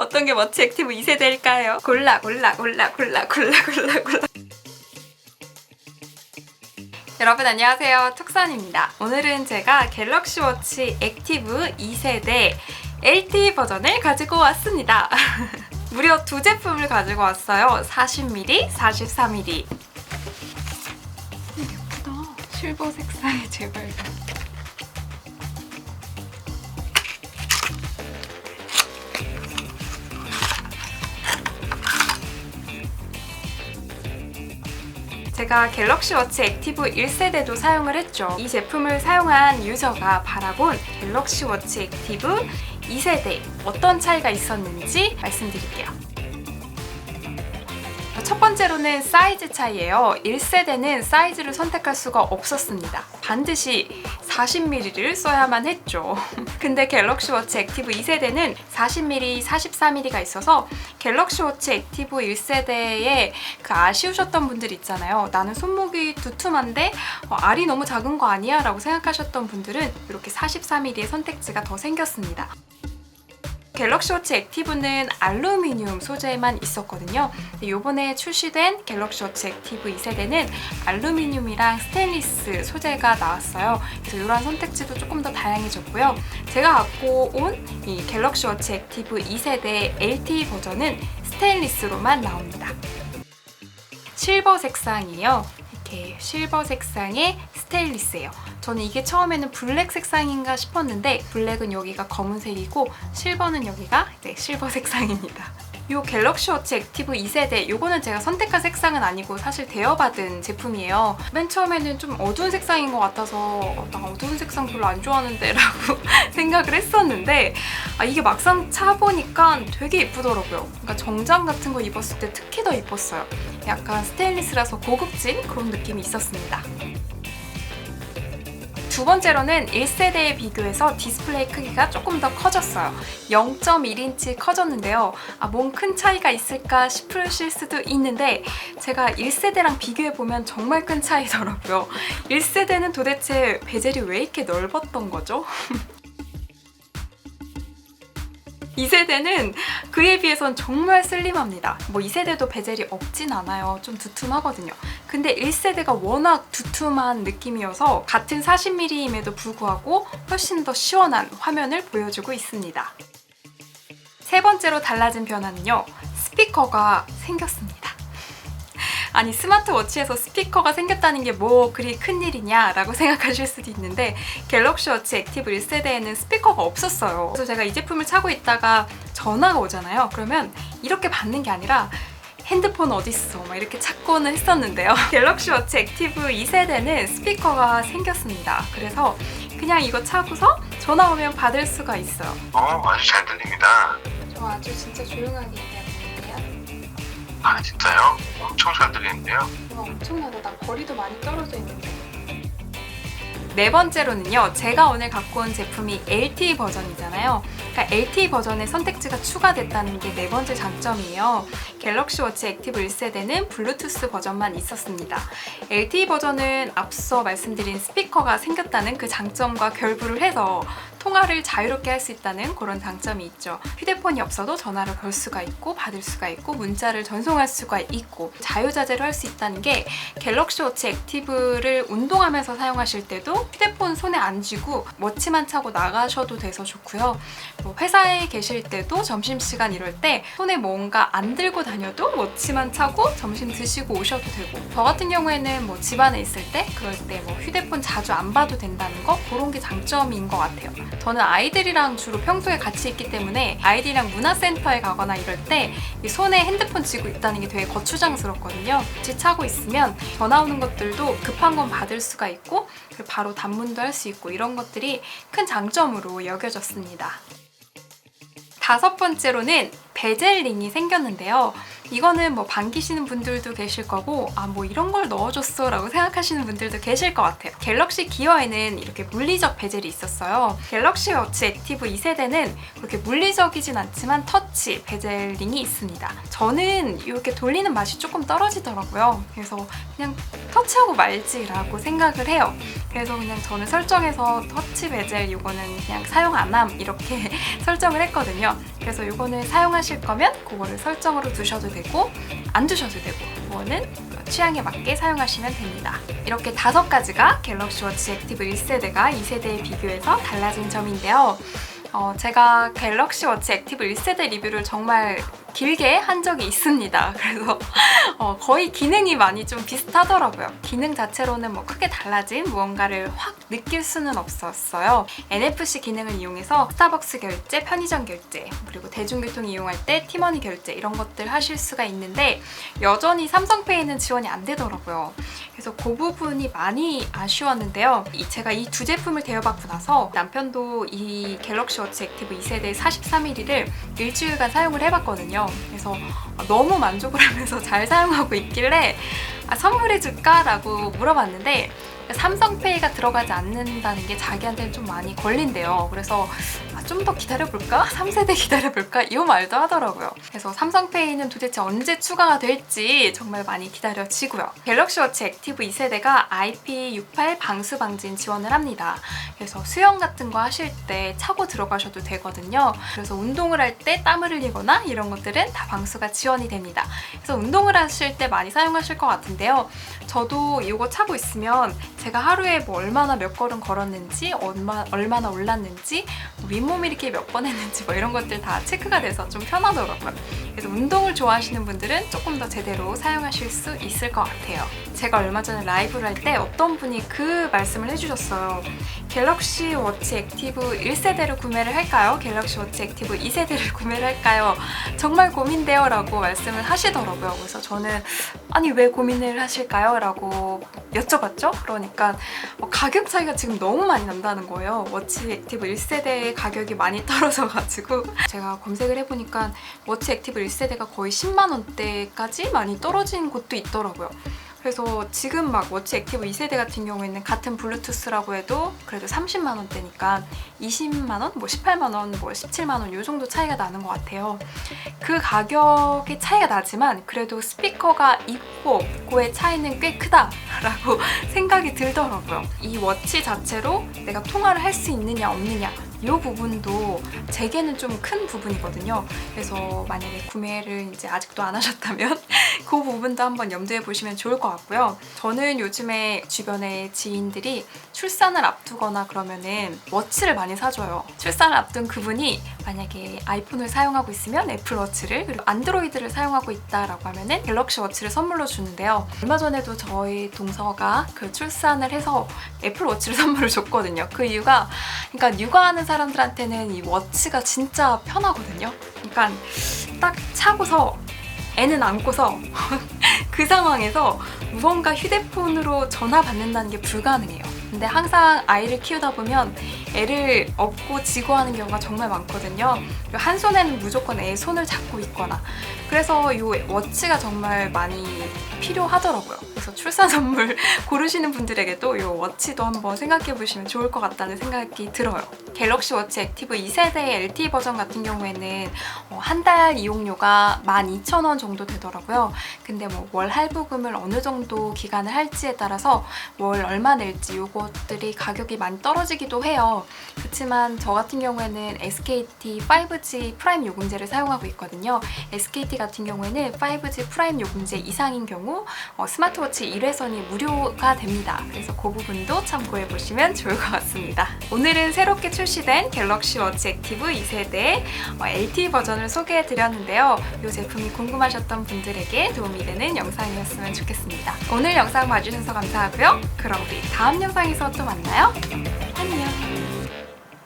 어떤 게 워치 액티브 2세대일까요? 골라. 여러분 안녕하세요, 툭선입니다. 오늘은 제가 갤럭시 워치 액티브 2세대 LTE 버전을 가지고 왔습니다. 무려 두 제품을 가지고 왔어요. 40mm, 44mm. 예쁘다. 실버 색상의 제발들. 제가 갤럭시 워치 액티브 1세대도 사용을 했죠. 이 제품을 사용한 유저가 바라본 갤럭시 워치 액티브 2세대 어떤 차이가 있었는지 말씀드릴게요. 첫 번째로는 사이즈 차이예요. 1세대는 사이즈를 선택할 수가 없었습니다. 반드시 40mm를 써야만 했죠. 근데 갤럭시 워치 액티브 2세대는 40mm, 44mm가 있어서 갤럭시 워치 액티브 1세대에 그 아쉬우셨던 분들 있잖아요. 나는 손목이 두툼한데 알이 너무 작은 거 아니야? 라고 생각하셨던 분들은 이렇게 44mm의 선택지가 더 생겼습니다. 갤럭시 워치 액티브는 알루미늄 소재만 있었거든요. 이번에 출시된 갤럭시 워치 액티브 2세대는 알루미늄이랑 스테인리스 소재가 나왔어요. 그래서 이런 선택지도 조금 더 다양해졌고요. 제가 갖고 온 이 갤럭시 워치 액티브 2세대 LTE 버전은 스테인리스로만 나옵니다. 실버 색상이에요. 이렇게 실버 색상의 스테인리스예요. 저는 이게 처음에는 블랙 색상인가 싶었는데 블랙은 여기가 검은색이고 실버는 여기가 실버 색상입니다. 이 갤럭시 워치 액티브 2세대 이거는 제가 선택한 색상은 아니고 사실 대여받은 제품이에요. 맨 처음에는 좀 어두운 색상인 것 같아서 나 어두운 색상 별로 안 좋아하는데 라고 생각을 했었는데 이게 막상 차보니까 되게 예쁘더라고요. 그러니까 정장 같은 거 입었을 때 특히 더 예뻤어요. 약간 스테인리스라서 고급진 그런 느낌이 있었습니다. 두 번째로는 1세대에 비교해서 디스플레이 크기가 조금 더 커졌어요. 0.1인치 커졌는데요. 뭔 큰 차이가 있을까 싶으실 수도 있는데 제가 1세대랑 비교해보면 정말 큰 차이더라고요. 1세대는 도대체 베젤이 왜 이렇게 넓었던 거죠? 2세대는 그에 비해선 정말 슬림합니다. 2세대도 베젤이 없진 않아요. 좀 두툼하거든요. 근데 1세대가 워낙 두툼한 느낌이어서 같은 40mm임에도 불구하고 훨씬 더 시원한 화면을 보여주고 있습니다. 세 번째로 달라진 변화는요. 스피커가 생겼습니다. 아니 스마트워치에서 스피커가 생겼다는 게 뭐 그리 큰일이냐 라고 생각하실 수도 있는데 갤럭시 워치 액티브 1세대에는 스피커가 없었어요. 그래서 제가 이 제품을 차고 있다가 전화가 오잖아요. 그러면 이렇게 받는 게 아니라 핸드폰 어딨어? 막 이렇게 찾고는 했었는데요. 갤럭시 워치 액티브 2세대는 스피커가 생겼습니다. 그래서 그냥 이거 차고서 전화 오면 받을 수가 있어요. 아주 잘 들립니다. 저 아주 진짜 조용하게 얘기하는데요. 진짜요? 엄청 잘 들리는데요? 엄청나다. 나 거리도 많이 떨어져 있는데. 네 번째로는요. 제가 오늘 갖고 온 제품이 LTE 버전이잖아요. 그러니까 LTE 버전의 선택지가 추가됐다는 게 네 번째 장점이에요. 갤럭시 워치 액티브 1세대는 블루투스 버전만 있었습니다. LTE 버전은 앞서 말씀드린 스피커가 생겼다는 그 장점과 결부를 해서 통화를 자유롭게 할 수 있다는 그런 장점이 있죠. 휴대폰이 없어도 전화를 걸 수가 있고 받을 수가 있고 문자를 전송할 수가 있고 자유자재로 할 수 있다는 게 갤럭시 워치 액티브를 운동하면서 사용하실 때도 휴대폰 손에 안 쥐고 워치만 차고 나가셔도 돼서 좋고요. 회사에 계실 때도 점심시간 이럴 때 손에 뭔가 안 들고 다녀도 워치만 차고 점심 드시고 오셔도 되고 저 같은 경우에는 집안에 있을 때 그럴 때 휴대폰 자주 안 봐도 된다는 거 그런 게 장점인 것 같아요. 저는 아이들이랑 주로 평소에 같이 있기 때문에 아이들이랑 문화센터에 가거나 이럴 때 손에 핸드폰 쥐고 있다는 게 되게 거추장스럽거든요. 같이 차고 있으면 전화 오는 것들도 급한 건 받을 수가 있고 바로 단문도 할 수 있고 이런 것들이 큰 장점으로 여겨졌습니다. 다섯 번째로는 베젤 링이 생겼는데요. 이거는 뭐 반기시는 분들도 계실 거고 뭐 이런 걸 넣어줬어 라고 생각하시는 분들도 계실 것 같아요. 갤럭시 기어에는 이렇게 물리적 베젤이 있었어요. 갤럭시 워치 액티브 2세대는 그렇게 물리적이진 않지만 터치 베젤링이 있습니다. 저는 이렇게 돌리는 맛이 조금 떨어지더라고요. 그래서 그냥 터치하고 말지라고 생각을 해요. 그래서 그냥 저는 설정에서 터치 베젤 이거는 그냥 사용 안 함 이렇게 설정을 했거든요. 그래서 이거는 사용하실 거면 그거를 설정으로 두셔도 되고 안 두셔도 되고 그거는 취향에 맞게 사용하시면 됩니다. 이렇게 5가지가 갤럭시 워치 액티브 1세대가 2세대에 비교해서 달라진 점인데요. 제가 갤럭시 워치 액티브 1세대 리뷰를 정말 길게 한 적이 있습니다. 그래서 거의 기능이 많이 좀 비슷하더라고요. 기능 자체로는 뭐 크게 달라진 무언가를 확 느낄 수는 없었어요. NFC 기능을 이용해서 스타벅스 결제, 편의점 결제, 그리고 대중교통 이용할 때 티머니 결제 이런 것들 하실 수가 있는데 여전히 삼성페이는 지원이 안 되더라고요. 그래서 그 부분이 많이 아쉬웠는데요. 제가 이 두 제품을 대여받고 나서 남편도 이 갤럭시 워치 액티브 2세대 43mm를 일주일간 사용을 해봤거든요. 그래서 너무 만족을 하면서 잘 사용하고 있길래 선물해줄까? 라고 물어봤는데 삼성페이가 들어가지 않는다는 게 자기한테는 좀 많이 걸린대요. 그래서 좀 더 기다려볼까? 3세대 기다려볼까? 이 말도 하더라고요. 그래서 삼성페이는 도대체 언제 추가가 될지 정말 많이 기다려지고요. 갤럭시 워치 액티브 2세대가 IP68 방수 방진 지원을 합니다. 그래서 수영 같은 거 하실 때 차고 들어가셔도 되거든요. 그래서 운동을 할 때 땀을 흘리거나 이런 것들은 다 방수가 지원이 됩니다. 그래서 운동을 하실 때 많이 사용하실 것 같은데요. 저도 이거 차고 있으면 제가 하루에 뭐 얼마나 몇 걸음 걸었는지 얼마나 올랐는지 윗몸 일으키 몇 번 했는지 뭐 이런 것들 다 체크가 돼서 좀 편하더라고요. 그래서 운동을 좋아하시는 분들은 조금 더 제대로 사용하실 수 있을 것 같아요. 제가 얼마 전에 라이브를 할 때 어떤 분이 그 말씀을 해주셨어요. 갤럭시 워치 액티브 1세대를 구매를 할까요? 갤럭시 워치 액티브 2세대를 구매를 할까요? 정말 고민돼요 라고 말씀을 하시더라고요. 그래서 저는 아니 왜 고민을 하실까요? 라고 여쭤봤죠. 그러니까 가격 차이가 지금 너무 많이 난다는 거예요. 워치 액티브 1세대의 가격이 많이 떨어져가지고 제가 검색을 해보니까 워치 액티브 1세대가 거의 10만 원대까지 많이 떨어진 곳도 있더라고요. 그래서 지금 막 워치 액티브 2세대 같은 경우에는 같은 블루투스라고 해도 그래도 30만 원대니까 20만 원, 뭐 18만 원, 뭐 17만 원 이 정도 차이가 나는 것 같아요. 그 가격의 차이가 나지만 그래도 스피커가 있고 없고의 차이는 꽤 크다라고 생각이 들더라고요. 이 워치 자체로 내가 통화를 할 수 있느냐 없느냐 이 부분도 제게는 좀 큰 부분이거든요. 그래서 만약에 구매를 이제 아직도 안 하셨다면 그 부분도 한번 염두에 보시면 좋을 것 같고요. 저는 요즘에 주변에 지인들이 출산을 앞두거나 그러면은 워치를 많이 사줘요. 출산을 앞둔 그분이 만약에 아이폰을 사용하고 있으면 애플워치를, 그리고 안드로이드를 사용하고 있다라고 하면은 갤럭시 워치를 선물로 주는데요. 얼마 전에도 저희 동서가 그 출산을 해서 애플워치를 선물을 줬거든요. 그 이유가 그러니까 육아하는 사람들한테는 이 워치가 진짜 편하거든요. 그러니까 딱 차고서 애는 안고서 그 상황에서 무언가 휴대폰으로 전화 받는다는 게 불가능해요. 근데 항상 아이를 키우다 보면 애를 업고 지고 하는 경우가 정말 많거든요. 그리고 한 손에는 무조건 애 손을 잡고 있거나 그래서 이 워치가 정말 많이 필요하더라고요. 그래서 출산 선물 고르시는 분들에게도 이 워치도 한번 생각해 보시면 좋을 것 같다는 생각이 들어요. 갤럭시 워치 액티브 2세대의 LTE 버전 같은 경우에는 한 달 이용료가 12,000원 정도 되더라고요. 근데 뭐 월 할부금을 어느 정도 기간을 할지에 따라서 월 얼마 낼지 이것들이 가격이 많이 떨어지기도 해요. 그렇지만 저 같은 경우에는 SKT 5G 프라임 요금제를 사용하고 있거든요. SKT 같은 경우에는 5G 프라임 요금제 이상인 경우 스마트워치 1회선이 무료가 됩니다. 그래서 그 부분도 참고해 보시면 좋을 것 같습니다. 오늘은 새롭게 출시된 갤럭시 워치 액티브 2세대 LTE 버전을 소개해 드렸는데요. 이 제품이 궁금하셨던 분들에게 도움이 되는 영상이었으면 좋겠습니다. 오늘 영상 봐주셔서 감사하고요. 그럼 우리 다음 영상에서 또 만나요. 안녕.